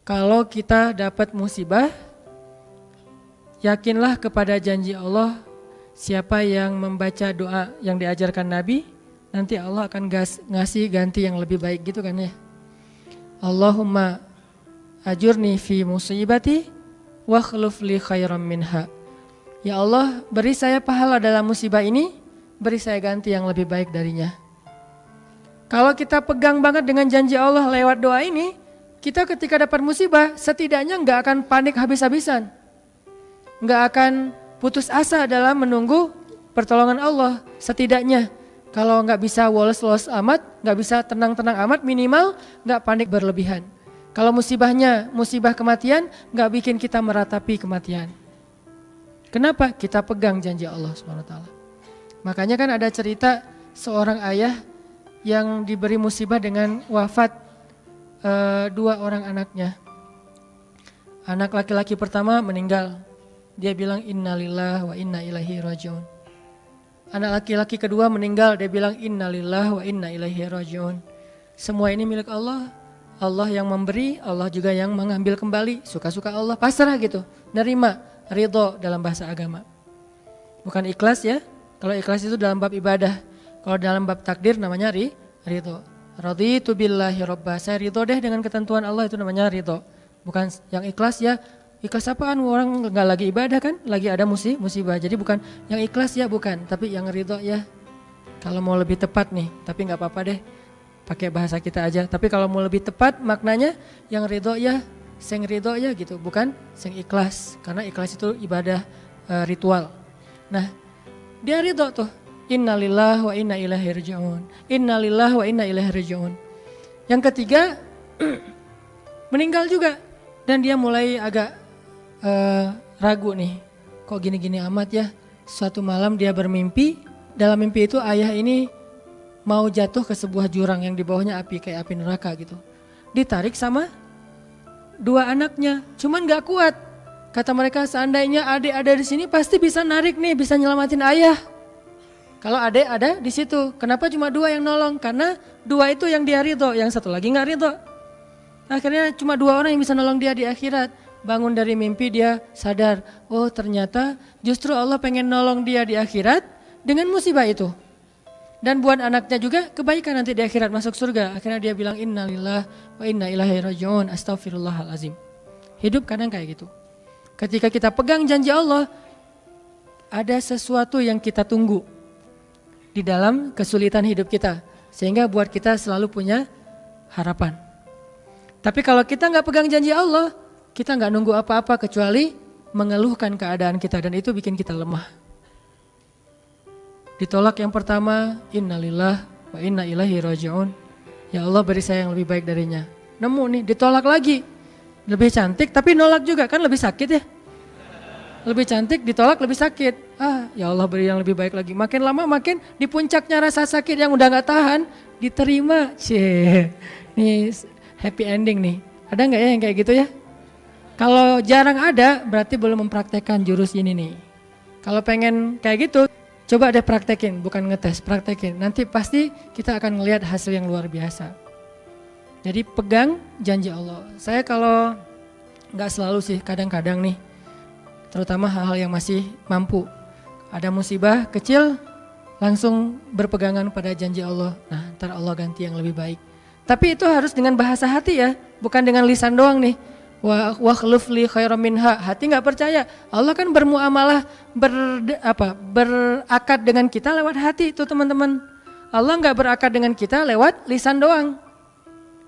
kalau kita dapat musibah, yakinlah kepada janji Allah, siapa yang membaca doa yang diajarkan Nabi, nanti Allah akan ngasih ganti yang lebih baik gitu kan ya. Allahumma ajurni fi musibati wa khluf li khairam minha. Ya Allah, beri saya pahala dalam musibah ini, beri saya ganti yang lebih baik darinya. Kalau kita pegang banget dengan janji Allah lewat doa ini, kita ketika dapat musibah setidaknya nggak akan panik habis-habisan, nggak akan putus asa dalam menunggu pertolongan Allah. Setidaknya kalau nggak bisa woles-woles amat, nggak bisa tenang-tenang amat, minimal nggak panik berlebihan. Kalau musibahnya musibah kematian, nggak bikin kita meratapi kematian. Kenapa? Kita pegang janji Allah SWT. Makanya kan ada cerita seorang ayah yang diberi musibah dengan wafat 2 orang anaknya. Anak laki-laki pertama meninggal. Dia bilang innalillah wa inna ilaihi rajiun. Anak laki-laki kedua meninggal, dia bilang innalillah wa inna ilaihi rajiun. Semua ini milik Allah. Allah yang memberi, Allah juga yang mengambil kembali. Suka-suka Allah, pasrah gitu. Nerima, ridho dalam bahasa agama. Bukan ikhlas ya. Kalau ikhlas itu dalam bab ibadah. Kalau dalam bab takdir namanya ridho. Raditu billahi robba. Saya ridho deh dengan ketentuan Allah, itu namanya ridho. Bukan yang ikhlas ya. Ikhlas apaan? Orang nggak lagi ibadah kan? Lagi ada musibah. Jadi bukan yang ikhlas ya, bukan. Tapi yang ridho ya. Kalau mau lebih tepat nih, tapi nggak apa-apa deh. Pakai bahasa kita aja. Tapi kalau mau lebih tepat maknanya yang ridho ya, sing ridho ya gitu. Bukan sing ikhlas. Karena ikhlas itu ibadah ritual. Nah, dia ridho tuh. Innalillah wa inna ilaihi rajiun. Innalillah wa inna ilaihi rajiun. Yang ketiga meninggal juga. Dan dia mulai agak ragu nih. Kok gini-gini amat ya. Suatu malam dia bermimpi. Dalam mimpi itu ayah ini mau jatuh ke sebuah jurang yang di bawahnya api, kayak api neraka gitu. Ditarik sama 2 anaknya, cuman gak kuat. Kata mereka seandainya adik ada di sini pasti bisa narik nih, bisa nyelamatin ayah. Kalau adik ada di situ, kenapa cuma 2 yang nolong? Karena 2 itu yang dia ridho, yang satu lagi gak ridho. Akhirnya cuma 2 orang yang bisa nolong dia di akhirat. Bangun dari mimpi dia sadar, oh ternyata justru Allah pengen nolong dia di akhirat dengan musibah itu. Dan buat anaknya juga kebaikan nanti di akhirat masuk surga. Akhirnya dia bilang innalillah wa inna ilaihi rajiun, astaghfirullahalazim. Hidup kadang kayak gitu. Ketika kita pegang janji Allah, ada sesuatu yang kita tunggu di dalam kesulitan hidup kita. Sehingga buat kita selalu punya harapan. Tapi kalau kita gak pegang janji Allah, kita gak nunggu apa-apa kecuali mengeluhkan keadaan kita. Dan itu bikin kita lemah. Ditolak yang pertama, innalillah wa inna ilaihi rajiun. Ya Allah beri saya yang lebih baik darinya. Nemu nih, ditolak lagi. Lebih cantik tapi nolak juga, kan lebih sakit ya. Lebih cantik, ditolak lebih sakit. Ya Allah beri yang lebih baik lagi. Makin lama makin di puncaknya rasa sakit yang udah gak tahan, diterima. Nih happy ending nih. Ada gak ya yang kayak gitu ya? Kalau jarang ada, berarti belum mempraktekkan jurus ini nih. Kalau pengen kayak gitu, coba deh praktekin, bukan ngetes, praktekin. Nanti pasti kita akan ngelihat hasil yang luar biasa. Jadi pegang janji Allah. Saya kalau nggak selalu sih, kadang-kadang nih, terutama hal-hal yang masih mampu. Ada musibah kecil, langsung berpegangan pada janji Allah. Nah, ntar Allah ganti yang lebih baik. Tapi itu harus dengan bahasa hati ya, bukan dengan lisan doang nih. Wa khluf li khairam minha. Hati nggak percaya. Allah kan bermuamalah berakad dengan kita lewat hati itu teman-teman. Allah nggak berakad dengan kita lewat lisan doang.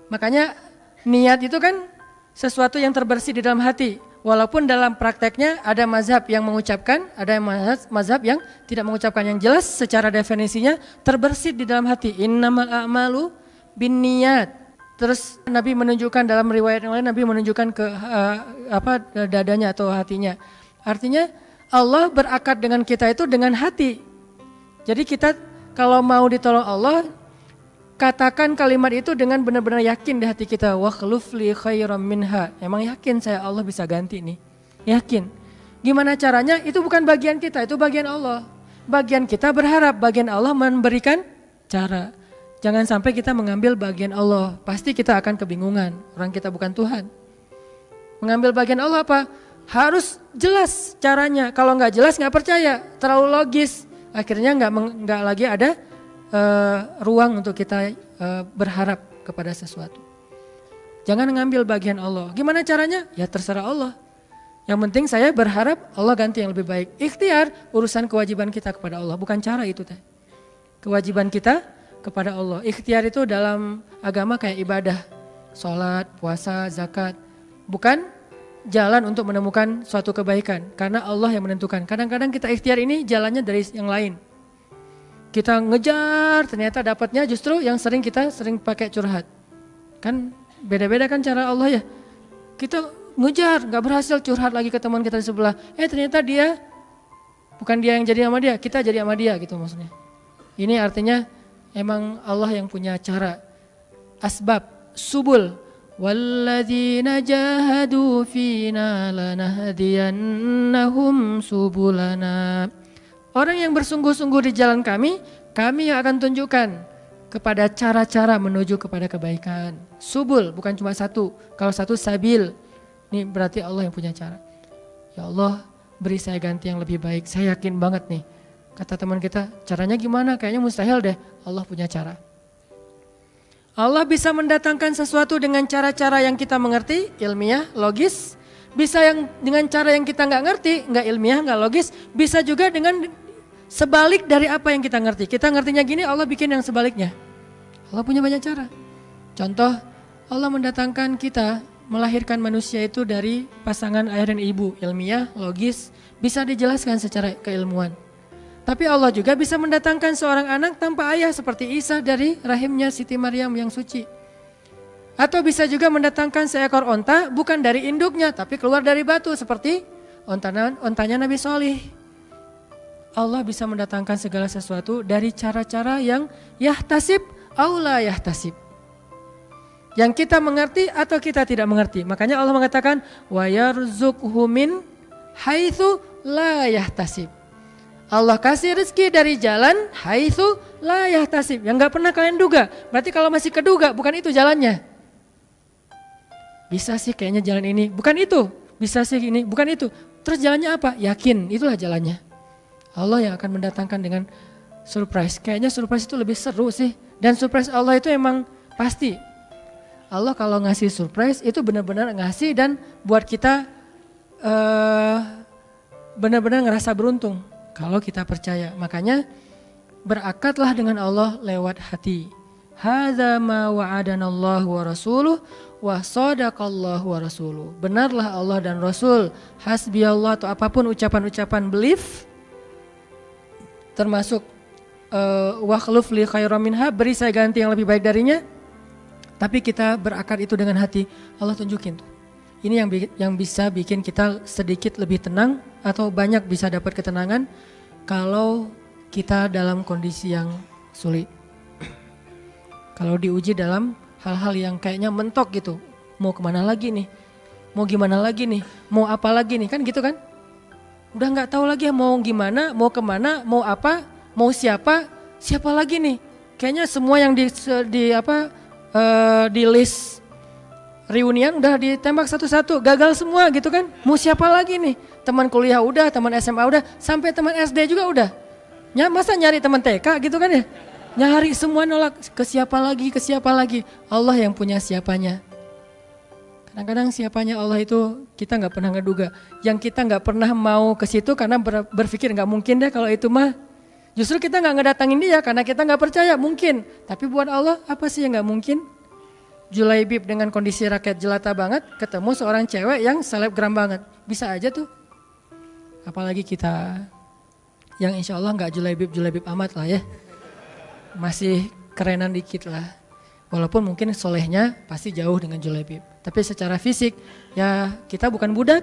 Makanya niat itu kan sesuatu yang terbersih di dalam hati. Walaupun dalam prakteknya ada mazhab yang mengucapkan, ada mazhab yang tidak mengucapkan. Yang jelas secara definisinya terbersih di dalam hati. Innamal a'malu binniyat. Terus Nabi menunjukkan dalam riwayat yang lain, Nabi menunjukkan ke dadanya atau hatinya. Artinya Allah berakad dengan kita itu dengan hati. Jadi kita kalau mau ditolong Allah, katakan kalimat itu dengan benar-benar yakin di hati kita. Wa khluf li khairam minha. Emang yakin saya Allah bisa ganti nih. Yakin. Gimana caranya? Itu bukan bagian kita, itu bagian Allah. Bagian kita berharap, bagian Allah memberikan cara. Jangan sampai kita mengambil bagian Allah, pasti kita akan kebingungan, orang kita bukan Tuhan. Mengambil bagian Allah apa? Harus jelas caranya. Kalau nggak jelas nggak percaya, terlalu logis. Akhirnya nggak lagi ada ruang untuk kita berharap kepada sesuatu. Jangan ngambil bagian Allah. Gimana caranya? Ya terserah Allah. Yang penting saya berharap Allah ganti yang lebih baik. Ikhtiar urusan kewajiban kita kepada Allah, bukan cara itu teh. Kewajiban kita kepada Allah. Ikhtiar itu dalam agama kayak ibadah, sholat, puasa, zakat. Bukan jalan untuk menemukan suatu kebaikan, karena Allah yang menentukan. Kadang-kadang kita ikhtiar ini jalannya dari yang lain. Kita ngejar, ternyata dapatnya justru yang kita sering pakai curhat. Kan beda-beda kan cara Allah ya. Kita ngejar, gak berhasil, curhat lagi ke teman kita di sebelah. Ternyata bukan dia yang jadi sama dia, kita jadi sama dia gitu maksudnya. Ini artinya emang Allah yang punya cara. Asbab, subul. Walladzina jahadu fina lanahdiyannahum subulana. Orang yang bersungguh-sungguh di jalan kami yang akan tunjukkan kepada cara-cara menuju kepada kebaikan. Subul bukan cuma satu. Kalau satu sabil, ini berarti Allah yang punya cara. Ya Allah, beri saya ganti yang lebih baik. Saya yakin banget nih. Kata teman kita, caranya gimana? Kayaknya mustahil deh. Allah punya cara. Allah bisa mendatangkan sesuatu dengan cara-cara yang kita mengerti, ilmiah, logis. Bisa dengan cara yang kita nggak ngerti, nggak ilmiah, nggak logis. Bisa juga dengan sebalik dari apa yang kita ngerti. Kita ngertinya gini, Allah bikin yang sebaliknya. Allah punya banyak cara. Contoh, Allah mendatangkan kita, melahirkan manusia itu dari pasangan ayah dan ibu. Ilmiah, logis, bisa dijelaskan secara keilmuan. Tapi Allah juga bisa mendatangkan seorang anak tanpa ayah seperti Isa dari rahimnya Siti Maryam yang suci. Atau bisa juga mendatangkan seekor onta bukan dari induknya tapi keluar dari batu seperti ontanya Nabi Solih. Allah bisa mendatangkan segala sesuatu dari cara-cara yang yahtasib aula yahtasib. Yang kita mengerti atau kita tidak mengerti. Makanya Allah mengatakan wa yarzuqhu min haitsu la yahtasib. Allah kasih rezeki dari jalan haitsu la yahtasib, yang enggak pernah kalian duga. Berarti kalau masih keduga bukan itu jalannya. Bisa sih kayaknya jalan ini, bukan itu. Bisa sih ini, bukan itu. Terus jalannya apa? Yakin, itulah jalannya. Allah yang akan mendatangkan dengan surprise. Kayaknya surprise itu lebih seru sih. Dan surprise Allah itu emang pasti. Allah kalau ngasih surprise itu benar-benar ngasih dan buat kita benar-benar ngerasa beruntung. Kalau kita percaya, makanya berakatlah dengan Allah lewat hati. Hadza ma wa'adanallahu wa rasuluh wa sadaqallahu wa rasuluh. Benarlah Allah dan Rasul. Hasbiyallah atau apapun ucapan-ucapan belief, termasuk wakhluf li khairam minha, beri saya ganti yang lebih baik darinya. Tapi kita berakad itu dengan hati, Allah tunjukin tuh. Ini yang bisa bikin kita sedikit lebih tenang atau banyak bisa dapat ketenangan kalau kita dalam kondisi yang sulit. Kalau diuji dalam hal-hal yang kayaknya mentok gitu, mau kemana lagi nih, mau gimana lagi nih, mau apa lagi nih, kan gitu kan? Udah nggak tahu lagi mau gimana, mau kemana, mau apa, mau siapa lagi nih? Kayaknya semua yang di list reunian udah ditembak satu-satu, gagal semua gitu kan. Mau siapa lagi nih? Teman kuliah udah, teman SMA udah, sampai teman SD juga udah. Masa nyari teman TK gitu kan ya? Nyari semua nolak, ke siapa lagi? Allah yang punya siapanya. Kadang-kadang siapanya Allah itu kita nggak pernah ngeduga. Yang kita nggak pernah mau ke situ karena berpikir nggak mungkin deh kalau itu mah. Justru kita nggak ngedatangin dia karena kita nggak percaya mungkin. Tapi buat Allah apa sih yang nggak mungkin? Julaibib dengan kondisi rakyat jelata banget ketemu seorang cewek yang selebgram banget, bisa aja tuh. Apalagi kita yang insya Allah nggak Julaibib amat lah ya, masih kerenan dikit lah. Walaupun mungkin solehnya pasti jauh dengan Julaibib, tapi secara fisik ya kita bukan budak,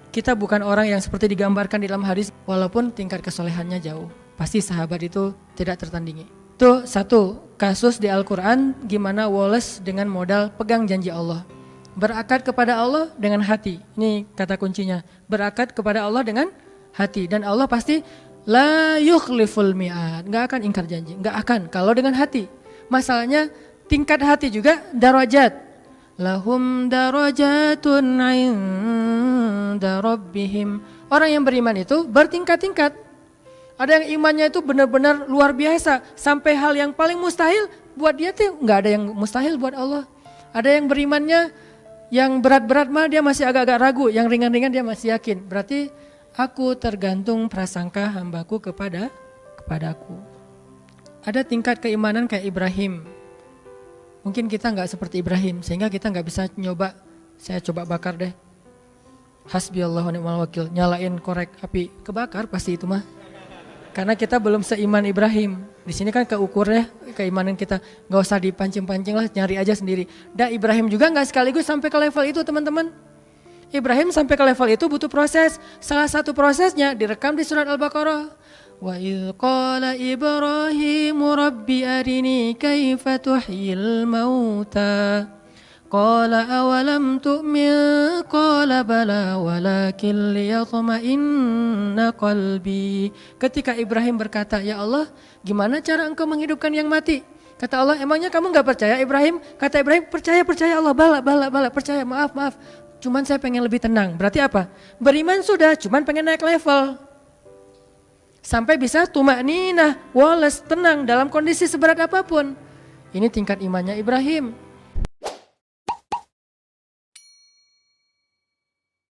kita bukan orang yang seperti digambarkan di dalam hadis. Walaupun tingkat kesolehannya jauh, pasti sahabat itu tidak tertandingi. Itu satu kasus di Al-Quran gimana Wallace dengan modal pegang janji Allah. Berakad kepada Allah dengan hati. Ini kata kuncinya. Berakad kepada Allah dengan hati. Dan Allah pasti la yukhliful mi'ad. Gak akan ingkar janji. Gak akan kalau dengan hati. Masalahnya tingkat hati juga darajat. lahum darajatun 'inda rabbihim. Orang yang beriman itu bertingkat-tingkat. Ada yang imannya itu benar-benar luar biasa, sampai hal yang paling mustahil buat dia tuh nggak ada yang mustahil buat Allah. Ada yang berimannya yang berat-berat mah dia masih agak-agak ragu, yang ringan-ringan dia masih yakin. Berarti aku tergantung prasangka hambaku kepadaku. Ada tingkat keimanan kayak Ibrahim. Mungkin kita nggak seperti Ibrahim, sehingga kita nggak bisa nyoba. Saya coba bakar deh. Hasbiyallahu wa ni'mal wakil, nyalain korek api, kebakar pasti itu mah. Karena kita belum seiman Ibrahim. Di sini kan keukur ya keimanan kita. Nggak usah dipancing-pancing lah, nyari aja sendiri. Dan Ibrahim juga nggak sekaligus sampai ke level itu teman-teman. Ibrahim sampai ke level itu butuh proses. Salah satu prosesnya direkam di surat Al-Baqarah. Wa idh qala Ibrahimu rabbi arini kaifa tuhyil mauta. Qala awalam tu'min qala bala walakin liyatma'inna qalbi. Ketika Ibrahim berkata, ya Allah, gimana cara engkau menghidupkan yang mati? Kata Allah, emangnya kamu gak percaya Ibrahim? Kata Ibrahim, percaya Allah, bala, percaya, maaf. Cuman saya pengen lebih tenang. Berarti apa? Beriman sudah, cuman pengen naik level. Sampai bisa tumakninah, walas, tenang dalam kondisi seberat apapun. Ini tingkat imannya Ibrahim.